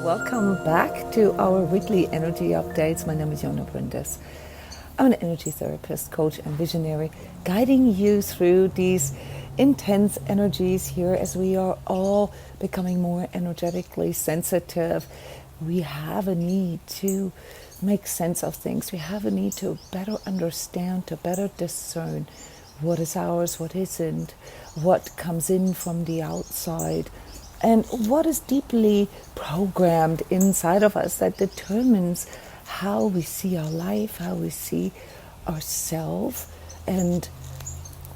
Welcome back to our weekly energy updates. My name is Jona Bryndis. I'm an energy therapist, coach, and visionary, guiding you through these intense energies here as we are all becoming more energetically sensitive. We have a need to make sense of things. We have a need to better understand, to better discern what is ours, what isn't, what comes in from the outside, and what is deeply programmed inside of us that determines how we see our life, how we see ourselves, and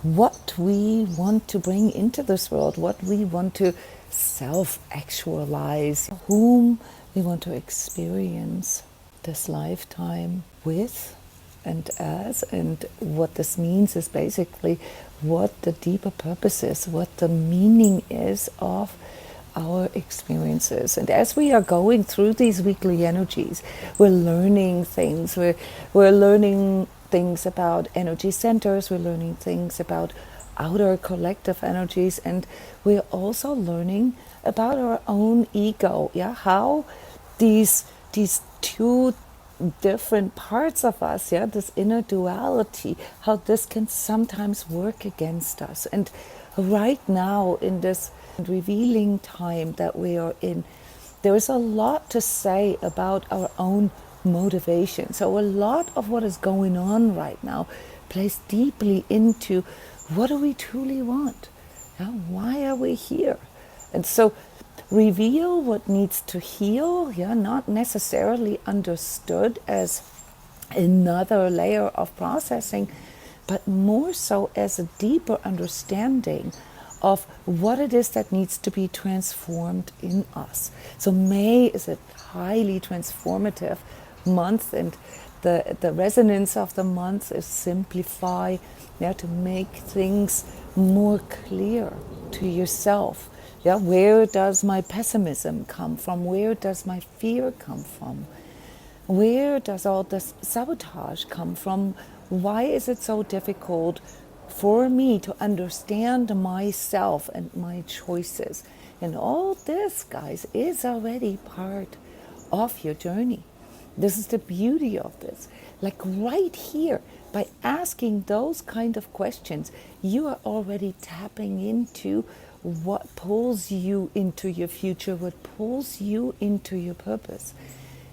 what we want to bring into this world, what we want to self-actualize, whom we want to experience this lifetime with and as. And what this means is basically what the deeper purpose is, what the meaning is of our experiences. And as we are going through these weekly energies, we're learning things. We're learning things about energy centers. We're learning things about outer collective energies, and we're also learning about our own ego. Yeah, how these two different parts of us, yeah, this inner duality, how this can sometimes work against us. And right now, in this revealing time that we are in, there is a lot to say about our own motivation. So a lot of what is going on right now plays deeply into what do we truly want? Yeah, why are we here? And so reveal what needs to heal, yeah, not necessarily understood as another layer of processing, but more so as a deeper understanding of what it is that needs to be transformed in us. So May is a highly transformative month, and the resonance of the month is simplify, yeah, to make things more clear to yourself. Yeah, where does my pessimism come from? Where does my fear come from? Where does all this sabotage come from? Why is it so difficult for me to understand myself and my choices? And all this, guys, is already part of your journey. This is the beauty of this. Like right here, by asking those kind of questions, you are already tapping into what pulls you into your future, what pulls you into your purpose,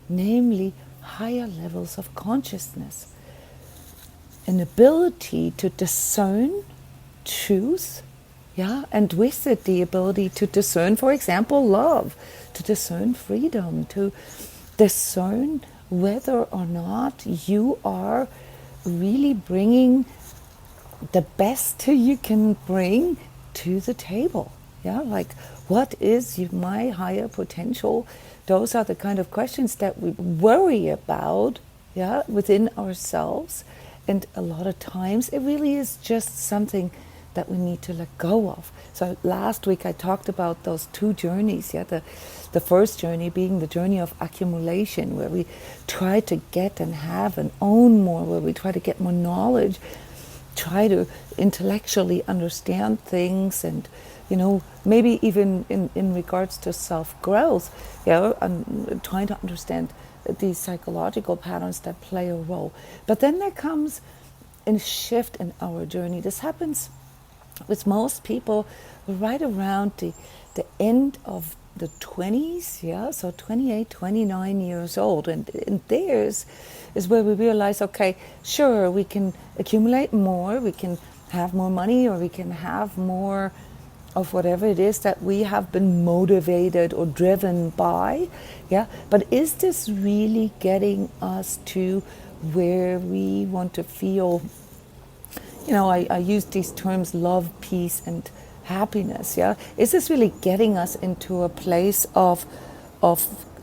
namely higher levels of consciousness. An ability to discern truth, yeah, and with it the ability to discern, for example, love, to discern freedom, to discern whether or not you are really bringing the best you can bring to the table. Yeah, like what is my higher potential? Those are the kind of questions that we worry about, yeah, within ourselves. And a lot of times it really is just something that we need to let go of. So last week I talked about those two journeys. Yeah, the first journey being the journey of accumulation, where we try to get and have and own more, where we try to get more knowledge, try to intellectually understand things, and maybe even in regards to self-growth, I'm trying to understand these psychological patterns that play a role. But then there comes a shift in our journey. This happens with most people right around the end of the 20s, yeah, so 28, 29 years old. And theirs is where we realize, okay, sure, we can accumulate more, we can have more money, or we can have more of whatever it is that we have been motivated or driven by, yeah. But is this really getting us to where we want to feel? I use these terms: love, peace, and happiness. Yeah, is this really getting us into a place of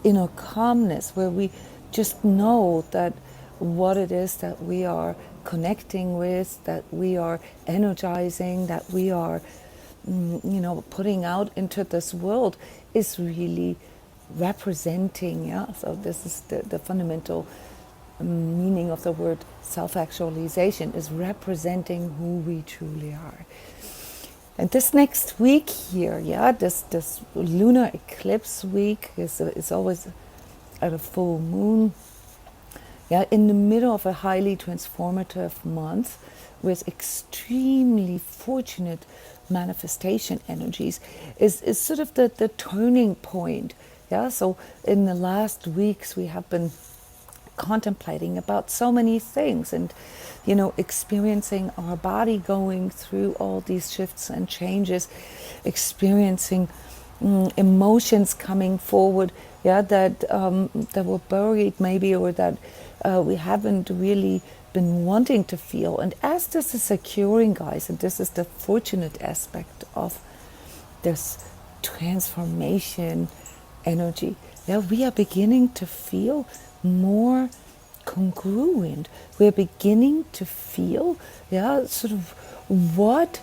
inner calmness, where we just know that what it is that we are connecting with, that we are energizing, that we are putting out into this world is really representing, yeah. So this is the fundamental meaning of the word self-actualization, is representing who we truly are. And this next week here, this lunar eclipse week is always at a full moon. In the middle of a highly transformative month with extremely fortunate manifestation energies is sort of the turning point. So in the last weeks we have been contemplating about so many things and experiencing our body going through all these shifts and changes, experiencing emotions coming forward that were buried maybe, or that we haven't really been wanting to feel. And as this is occurring, guys, and this is the fortunate aspect of this transformation energy, we are beginning to feel more congruent. We're beginning to feel sort of what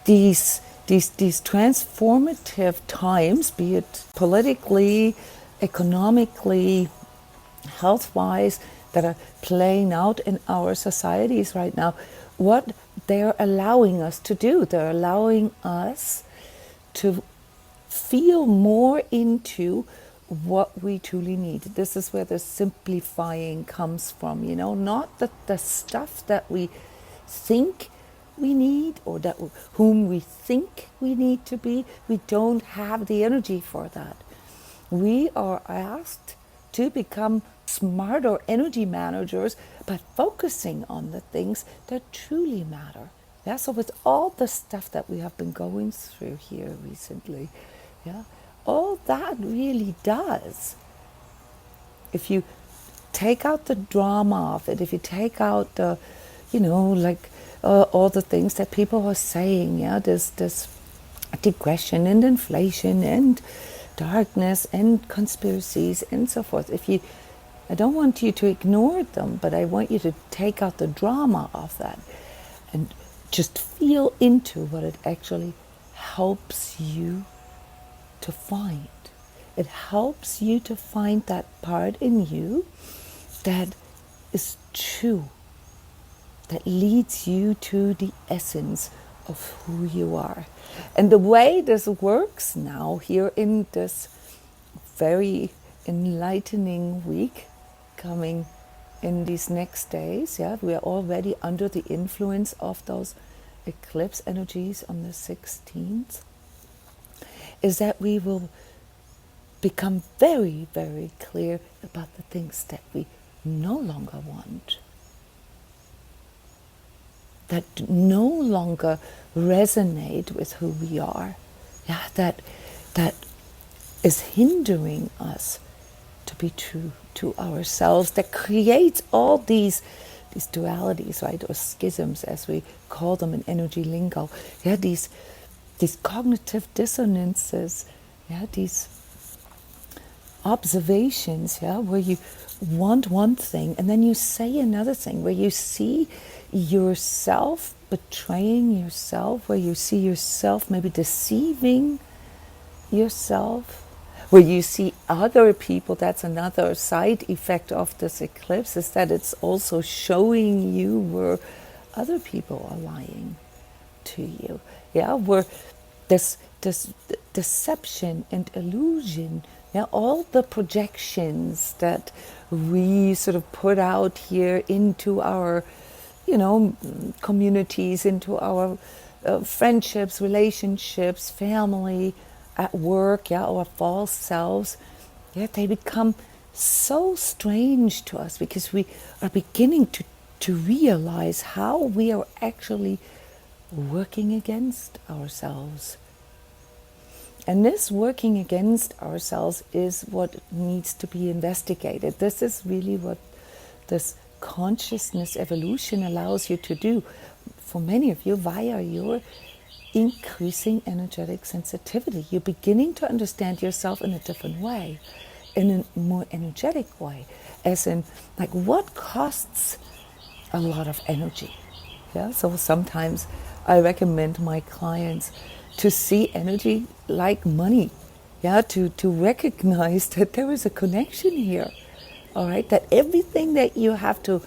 these transformative times, be it politically, economically, health-wise, that are playing out in our societies right now, what they're allowing us to do. They're allowing us to feel more into what we truly need. This is where the simplifying comes from, not the stuff that we think we need, or that whom we think we need to be. We don't have the energy for that. We are asked to become smarter energy managers by focusing on the things that truly matter. So with all the stuff that we have been going through here recently, all that really does, if you take out the drama of it, if you take out the, all the things that people are saying, this digression and inflation and darkness and conspiracies and so forth. I don't want you to ignore them, but I want you to take out the drama of that and just feel into what it actually helps you to find. It helps you to find that part in you that is true, that leads you to the essence of who you are. And the way this works now here in this very enlightening week coming in these next days, we are already under the influence of those eclipse energies on the 16th, is that we will become very, very clear about the things that we no longer want, that no longer resonate with who we are, that is hindering us to be true to ourselves, that creates all these dualities, right, or schisms, as we call them in energy lingo. These cognitive dissonances, these observations, where you want one thing and then you say another thing, where you see yourself betraying yourself, where you see yourself maybe deceiving yourself, where you see other people. That's another side effect of this eclipse, is that it's also showing you where other people are lying to you. Where this deception and illusion, all the projections that we sort of put out here into our communities, into our friendships, relationships, family, at work, our false selves, they become so strange to us, because we are beginning to realize how we are actually working against ourselves. And this working against ourselves is what needs to be investigated. This is really what this consciousness evolution allows you to do, for many of you, via your increasing energetic sensitivity. You're beginning to understand yourself in a different way, in a more energetic way, as in, like, what costs a lot of energy. So sometimes I recommend my clients to see energy like money, to recognize that there is a connection here, all right, that everything that you have to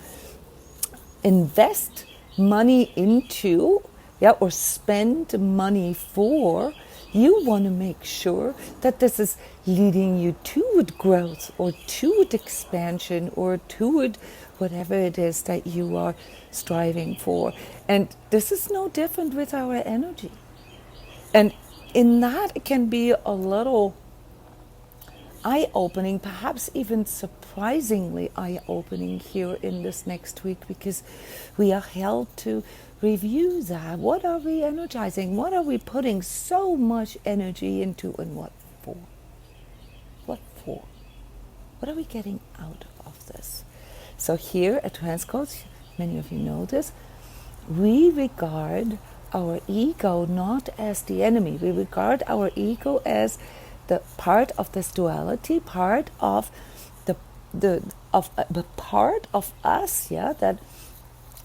invest money into, or spend money for, you want to make sure that this is leading you toward growth or toward expansion or toward whatever it is that you are striving for. And this is no different with our energy. And in that, it can be a little eye-opening, perhaps even surprisingly eye-opening here in this next week, because we are held to review that. What are we energizing? What are we putting so much energy into, and what for? What for? What are we getting out of this? So here at Transcodes, many of you know this, we regard our ego not as the enemy. We regard our ego as the part of this duality, part of the part of us, that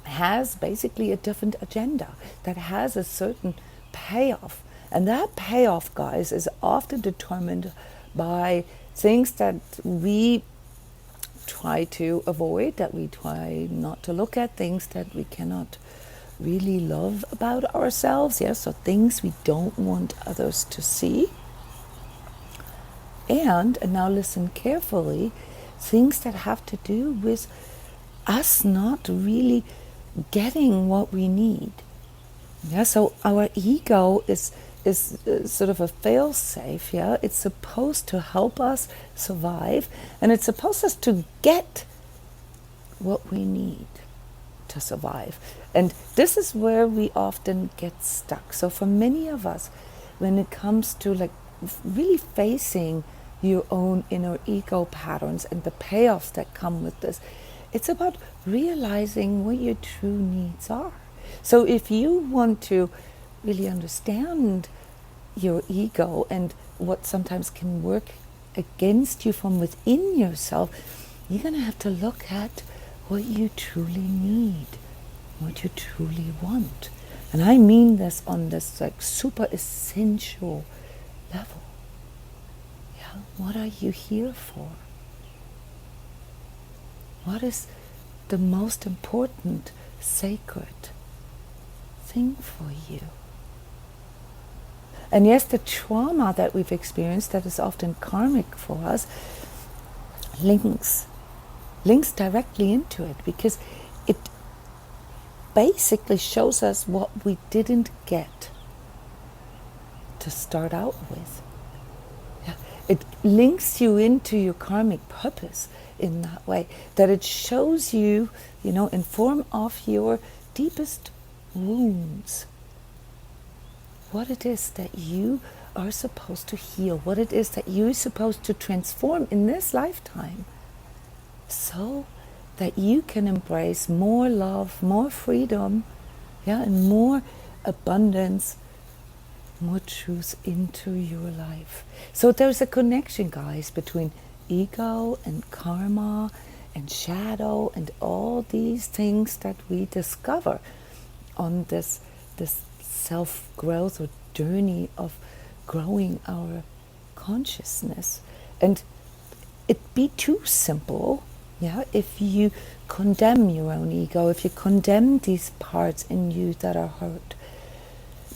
has basically a different agenda, that has a certain payoff. And that payoff, guys, is often determined by things that we try to avoid, that we try not to look at, things that we cannot really love about ourselves, so things we don't want others to see. And now listen carefully, things that have to do with us not really getting what we need. So our ego is sort of a fail-safe. It's supposed to help us survive, and it's supposed us to get what we need to survive. And this is where we often get stuck. So for many of us, when it comes to like really facing your own inner ego patterns and the payoffs that come with this, it's about realizing what your true needs are. So if you want to really understand your ego and what sometimes can work against you from within yourself, you're going to have to look at what you truly need, what you truly want. And I mean this on this like super essential level. What are you here for? What is the most important, sacred thing for you? And yes, the trauma that we've experienced, that is often karmic for us, links directly into it, because it basically shows us what we didn't get to start out with. It links you into your karmic purpose in that way, that it shows you, in form of your deepest wounds, what it is that you are supposed to heal, what it is that you're supposed to transform in this lifetime, so that you can embrace more love, more freedom, and more abundance, more truth into your life. So there's a connection, guys, between ego and karma and shadow and all these things that we discover on this self-growth or journey of growing our consciousness. And it'd be too simple, if you condemn your own ego, if you condemn these parts in you that are hurt.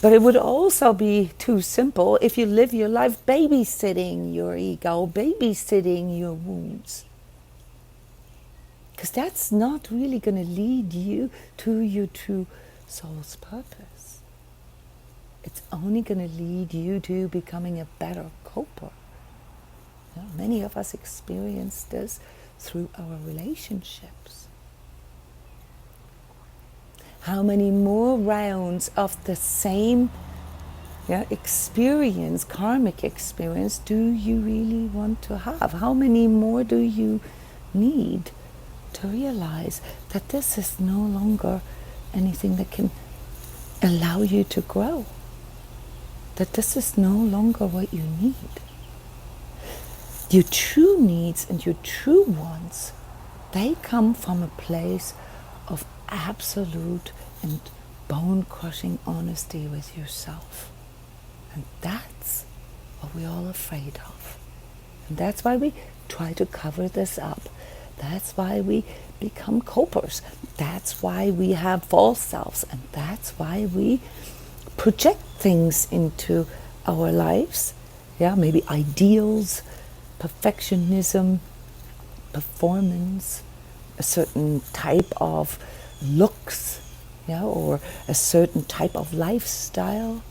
But it would also be too simple if you live your life babysitting your ego, babysitting your wounds. Because that's not really going to lead you to your true soul's purpose. It's only going to lead you to becoming a better coper. Many of us experience this through our relationships. How many more rounds of the same experience, karmic experience, do you really want to have? How many more do you need to realize that this is no longer anything that can allow you to grow? That this is no longer what you need. Your true needs and your true wants, they come from a place of absolute and bone-crushing honesty with yourself. And that's what we're all afraid of. And that's why we try to cover this up, That's why we become copers. That's why we have false selves. And that's why we project things into our lives. Yeah, maybe ideals, perfectionism, performance, a certain type of looks, yeah, or a certain type of lifestyle.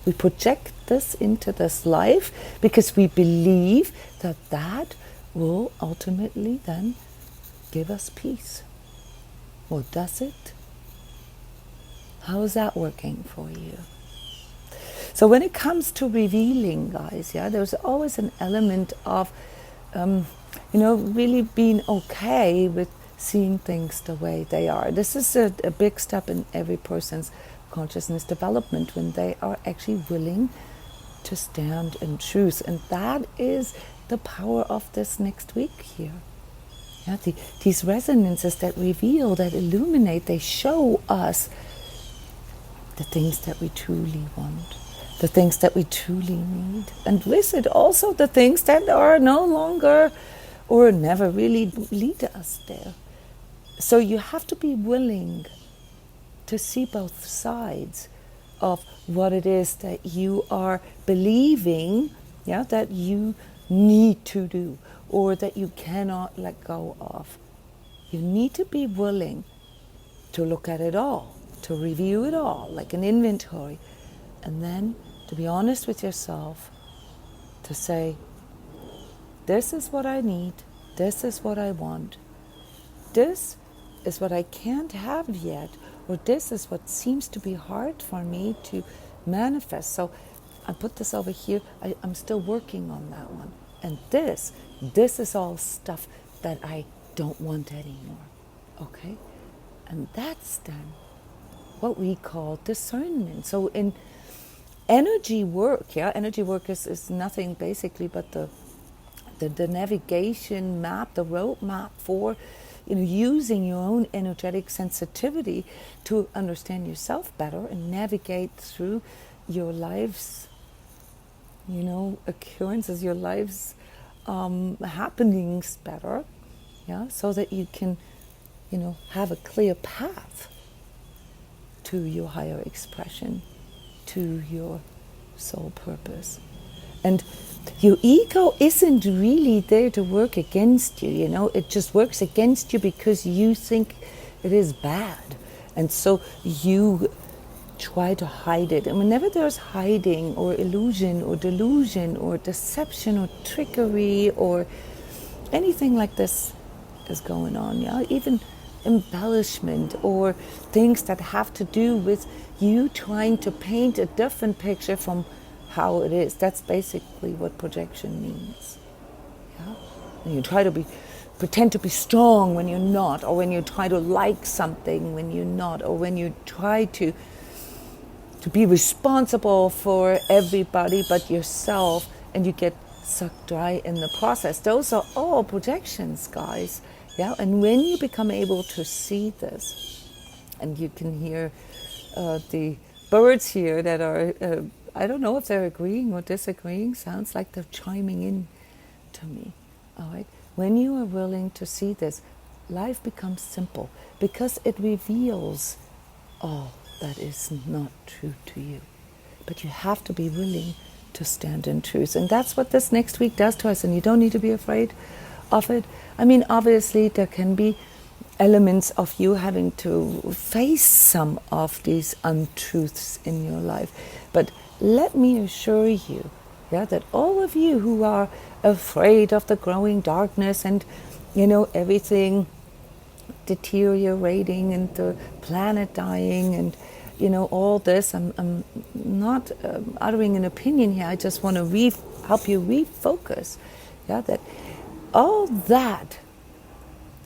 We project this into this life because we believe that that will ultimately then give us peace. Well, does it? How is that working for you? So when it comes to revealing, guys, yeah, there's always an element of, really being okay with seeing things the way they are. This is a big step in every person's consciousness development when they are actually willing to stand in truth. And that is the power of this next week here. Yeah, these resonances that reveal, that illuminate, they show us the things that we truly want, the things that we truly need, and with it also the things that are no longer or never really lead us there. So you have to be willing to see both sides of what it is that you are believing, yeah, that you need to do or that you cannot let go of. You need to be willing to look at it all, to review it all like an inventory, and then to be honest with yourself, to say, this is what I need, this is what I want, this is what I can't have yet, or this is what seems to be hard for me to manifest. So I put this over here, I'm still working on that one. And this is all stuff that I don't want anymore, okay? And that's then what we call discernment. So in energy work, energy work is nothing basically but the navigation map, the road map for using your own energetic sensitivity to understand yourself better and navigate through your life's occurrences, your life's happenings better, so that you can have a clear path to your higher expression, to your soul purpose. And your ego isn't really there to work against you, it just works against you because you think it is bad. And so you try to hide it. And whenever there's hiding or illusion or delusion or deception or trickery or anything like this is going on, even embellishment or things that have to do with you trying to paint a different picture from how it is. That's basically what projection means. And you try to pretend to be strong when you're not, or when you try to like something when you're not, or when you try to be responsible for everybody but yourself, and you get sucked dry in the process. Those are all projections, guys. And when you become able to see this, and you can hear the birds here that are I don't know if they're agreeing or disagreeing. Sounds like they're chiming in to me. All right. When you are willing to see this, life becomes simple because it reveals all that is not true to you. But you have to be willing to stand in truth. And that's what this next week does to us. And you don't need to be afraid of it. I mean, obviously, there can be elements of you having to face some of these untruths in your life. But let me assure you, that all of you who are afraid of the growing darkness and, everything deteriorating and the planet dying and, all this, I'm not uttering an opinion here. I just want to help you refocus, that all that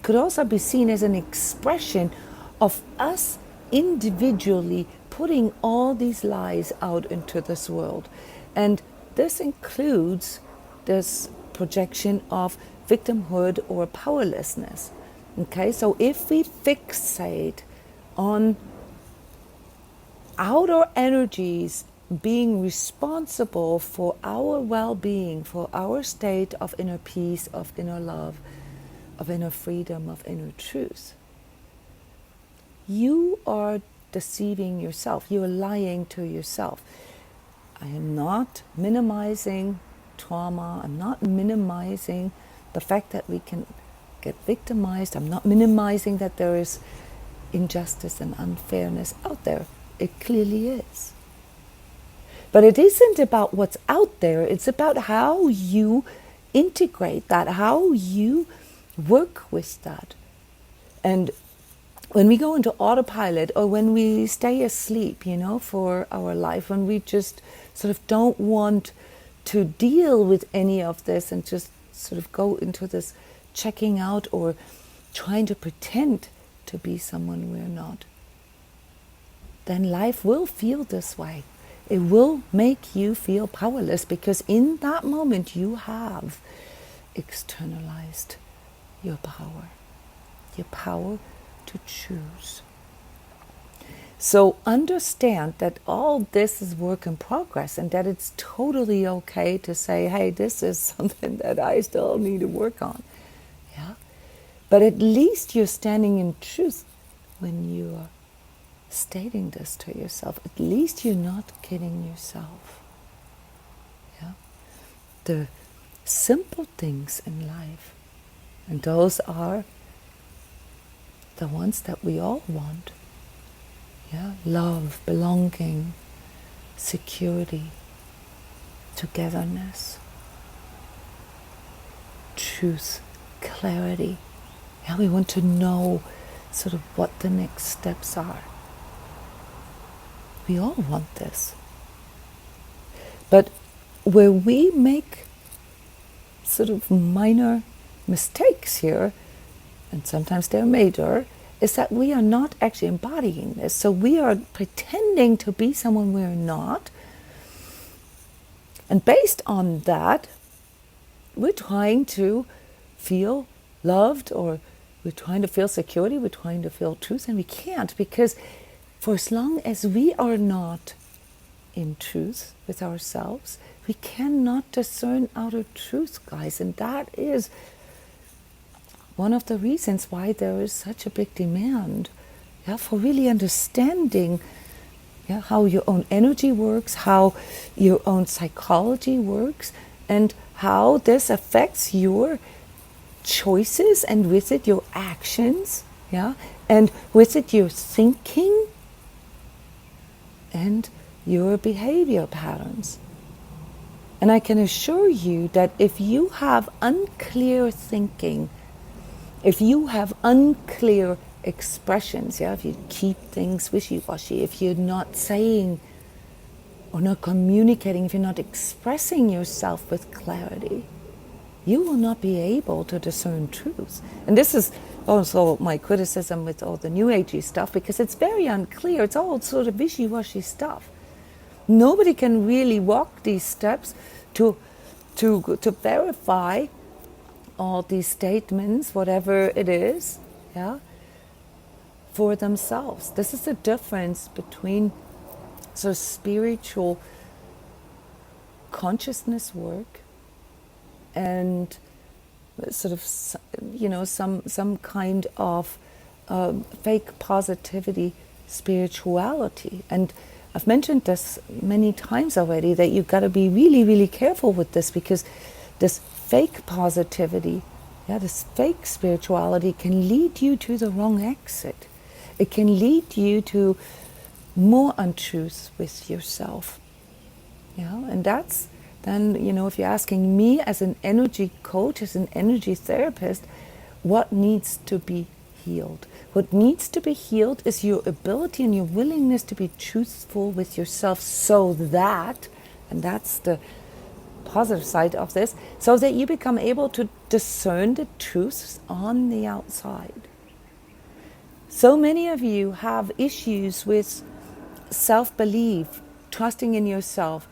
could also be seen as an expression of us individually putting all these lies out into this world. And this includes this projection of victimhood or powerlessness. Okay, so if we fixate on outer energies being responsible for our well-being, for our state of inner peace, of inner love, of inner freedom, of inner truth, you are deceiving yourself. You are lying to yourself. I am not minimizing trauma. I'm not minimizing the fact that we can get victimized. I'm not minimizing that there is injustice and unfairness out there. It clearly is. But it isn't about what's out there. It's about how you integrate that, how you work with that. And when we go into autopilot, or when we stay asleep, for our life, when we just sort of don't want to deal with any of this and just sort of go into this checking out or trying to pretend to be someone we're not, then life will feel this way. It will make you feel powerless, because in that moment you have externalized your power to choose. So understand that all this is work in progress, and that it's totally okay to say, hey, this is something that I still need to work on. Yeah? But at least you're standing in truth when you are stating this to yourself. At least you're not kidding yourself. Yeah? The simple things in life, and those are the ones that we all want. Yeah? Love, belonging, security, togetherness, truth, clarity. Yeah, we want to know sort of what the next steps are. We all want this. But where we make sort of minor mistakes here, and sometimes they're major, is that we are not actually embodying this. So we are pretending to be someone we're not. And based on that, we're trying to feel loved, or we're trying to feel security, we're trying to feel truth, and we can't, because for as long as we are not in truth with ourselves, we cannot discern outer truth, guys. And that is one of the reasons why there is such a big demand, for really understanding how your own energy works, how your own psychology works, and how this affects your choices, and with it your actions, and with it your thinking and your behavior patterns. And I can assure you that if you have unclear thinking, if you have unclear expressions, if you keep things wishy-washy, if you're not saying or not communicating, if you're not expressing yourself with clarity, you will not be able to discern truth. And this is also my criticism with all the New Agey stuff, because it's very unclear. It's all sort of wishy-washy stuff. Nobody can really walk these steps to verify all these statements, whatever it is, for themselves. This is the difference between sort of spiritual consciousness work and sort of, some kind of fake positivity spirituality. And I've mentioned this many times already, that you've got to be really, really careful with this, because this fake positivity, this fake spirituality can lead you to the wrong exit. It can lead you to more untruth with yourself. And that's then, if you're asking me as an energy coach, as an energy therapist, what needs to be healed? What needs to be healed is your ability and your willingness to be truthful with yourself, so that, and that's the positive side of this, so that you become able to discern the truths on the outside. So many of you have issues with self-belief, trusting in yourself,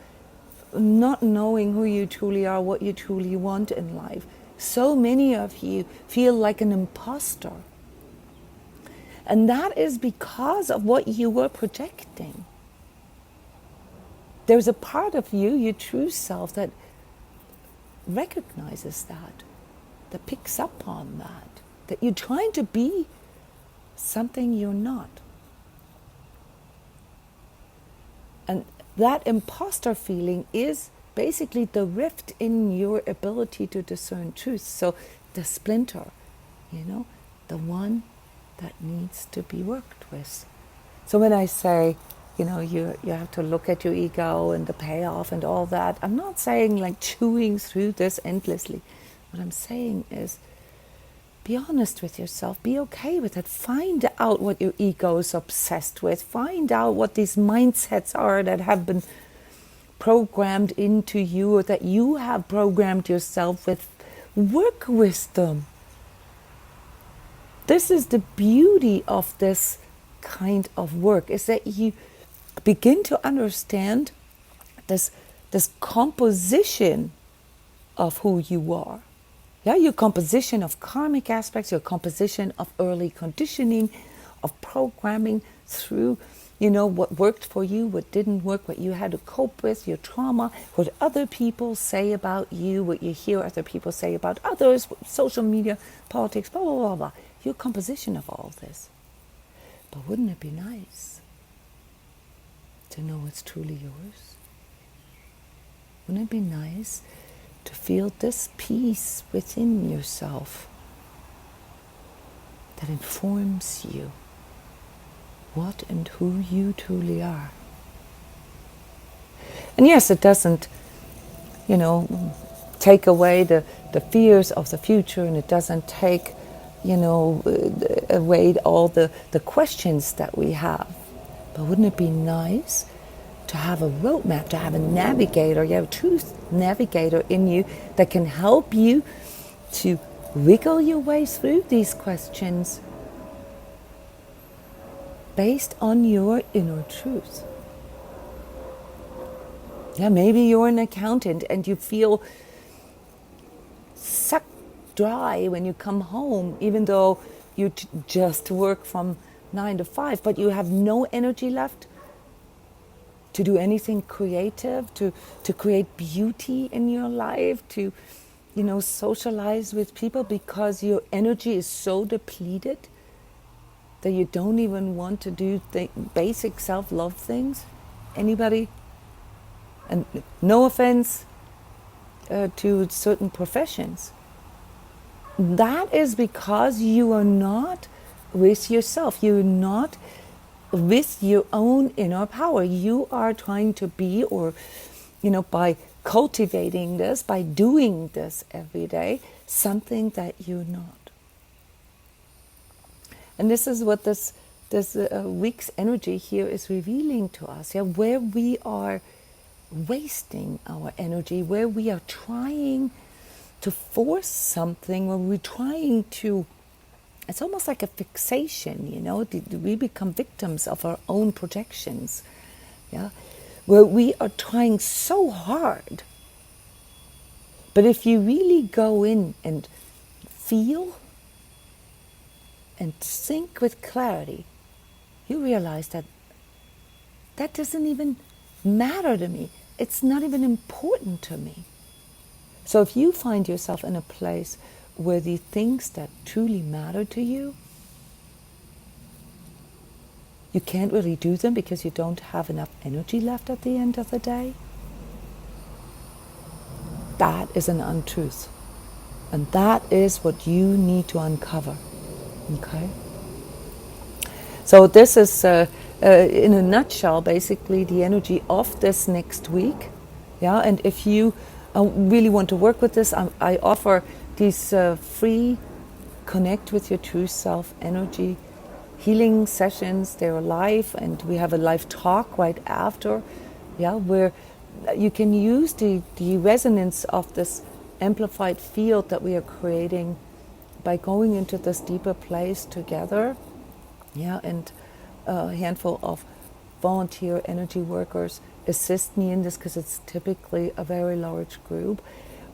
not knowing who you truly are, what you truly want in life. So many of you feel like an imposter. And that is because of what you were projecting. There's a part of you, your true self, that recognizes that picks up on that. that you're trying to be something you're not. And that imposter feeling is basically the rift in your ability to discern truth. So the splinter, the one that needs to be worked with. So when I say, you have to look at your ego and the payoff and all that, I'm not saying like chewing through this endlessly. What I'm saying is, be honest with yourself. Be okay with it. Find out what your ego is obsessed with. Find out what these mindsets are that have been programmed into you, or that you have programmed yourself with. Work with them. This is the beauty of this kind of work, is that you begin to understand this composition of who you are. Yeah, your composition of karmic aspects, your composition of early conditioning, of programming through, what worked for you, what didn't work, what you had to cope with, your trauma, what other people say about you, what you hear other people say about others, social media, politics, blah, blah, blah, blah. Your composition of all this. But wouldn't it be nice to know what's truly yours? Wouldn't it be nice to feel this peace within yourself that informs you what and who you truly are? And yes, it doesn't, take away the fears of the future, and it doesn't take, away all the questions that we have. But wouldn't it be nice to have a roadmap, to have a navigator, you have a truth navigator in you that can help you to wiggle your way through these questions based on your inner truth. Yeah, maybe you're an accountant and you feel sucked dry when you come home, even though you just work from 9 to 5, but you have no energy left to do anything creative, to create beauty in your life, to, socialize with people, because your energy is so depleted that you don't even want to do basic self-love things. Anybody? And no offense to certain professions. That is because you are not with yourself. You're not with your own inner power. You are trying to be, or, by cultivating this, by doing this every day, something that you're not. And this is what this week's energy here is revealing to us. Yeah, where we are wasting our energy, where we are trying to force something, where we're trying to, it's almost like a fixation, we become victims of our own projections, yeah, where we are trying so hard. But if you really go in and feel and think with clarity, you realize that doesn't even matter to me. It's not even important to me. So if you find yourself in a place where the things that truly matter to you, you can't really do them because you don't have enough energy left at the end of the day, that is an untruth. And that is what you need to uncover. Okay? So this is, in a nutshell, basically the energy of this next week. Yeah, and if you really want to work with this, I offer these free Connect with Your True Self energy healing sessions. They're live, and we have a live talk right after, yeah, where you can use the resonance of this amplified field that we are creating by going into this deeper place together, yeah, and a handful of volunteer energy workers assist me in this, because it's typically a very large group,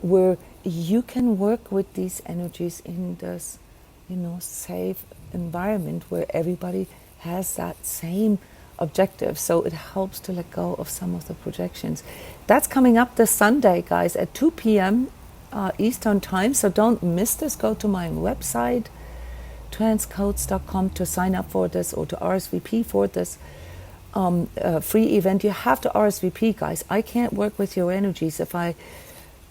where you can work with these energies in this, safe environment where everybody has that same objective. So it helps to let go of some of the projections. That's coming up this Sunday, guys, at 2 p.m. Eastern time. So don't miss this. Go to my website, transcodes.com to sign up for this or to RSVP for this free event. You have to RSVP, guys. I can't work with your energies if I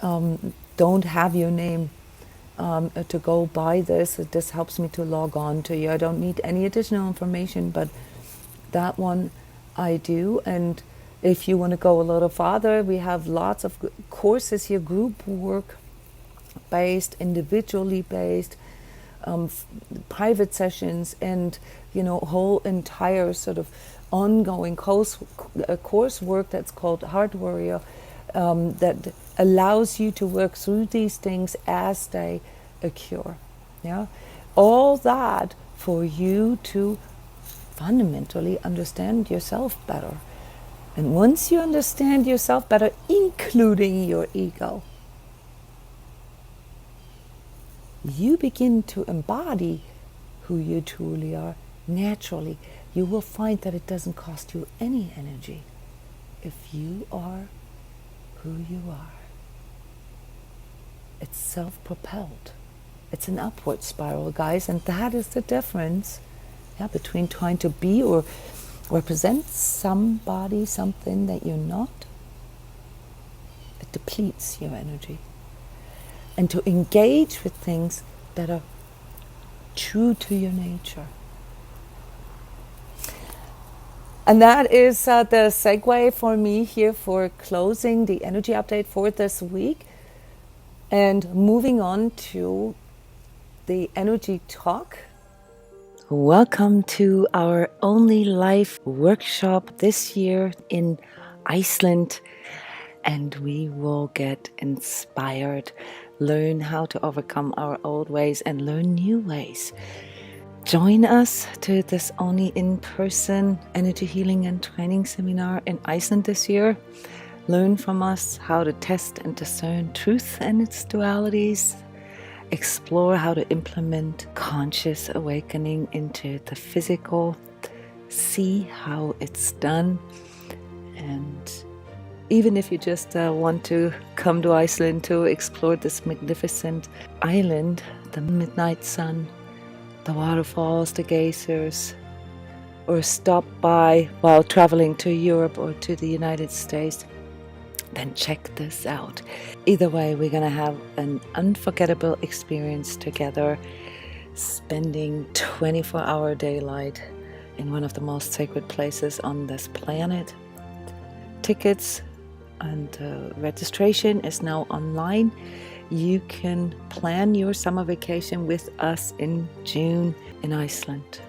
don't have your name to go by this. This helps me to log on to you. I don't need any additional information, but that one I do. And if you want to go a little farther, we have lots of courses here, group work based, individually based, private sessions, and whole entire sort of ongoing course work that's called Heart Warrior, that allows you to work through these things as they occur. Yeah, all that for you to fundamentally understand yourself better. And once you understand yourself better, including your ego, you begin to embody who you truly are naturally. You will find that it doesn't cost you any energy if you are who you are. It's self-propelled. It's an upward spiral, guys, and that is the difference between trying to be or represent somebody, something that you're not. It depletes your energy. And to engage with things that are true to your nature. And that is the segue for me here for closing the energy update for this week and moving on to the energy talk. Welcome to our Only Life workshop this year in Iceland, and we will get inspired, learn how to overcome our old ways and learn new ways. Join us to this only in-person energy healing and training seminar in Iceland this year. Learn from us how to test and discern truth and its dualities. Explore how to implement conscious awakening into the physical. See how it's done. And even if you just want to come to Iceland to explore this magnificent island, the midnight sun, the waterfalls, the geysers, or stop by while traveling to Europe or to the United States, then check this out. Either way, we're going to have an unforgettable experience together, spending 24-hour daylight in one of the most sacred places on this planet. Tickets and registration is now online. You can plan your summer vacation with us in June in Iceland.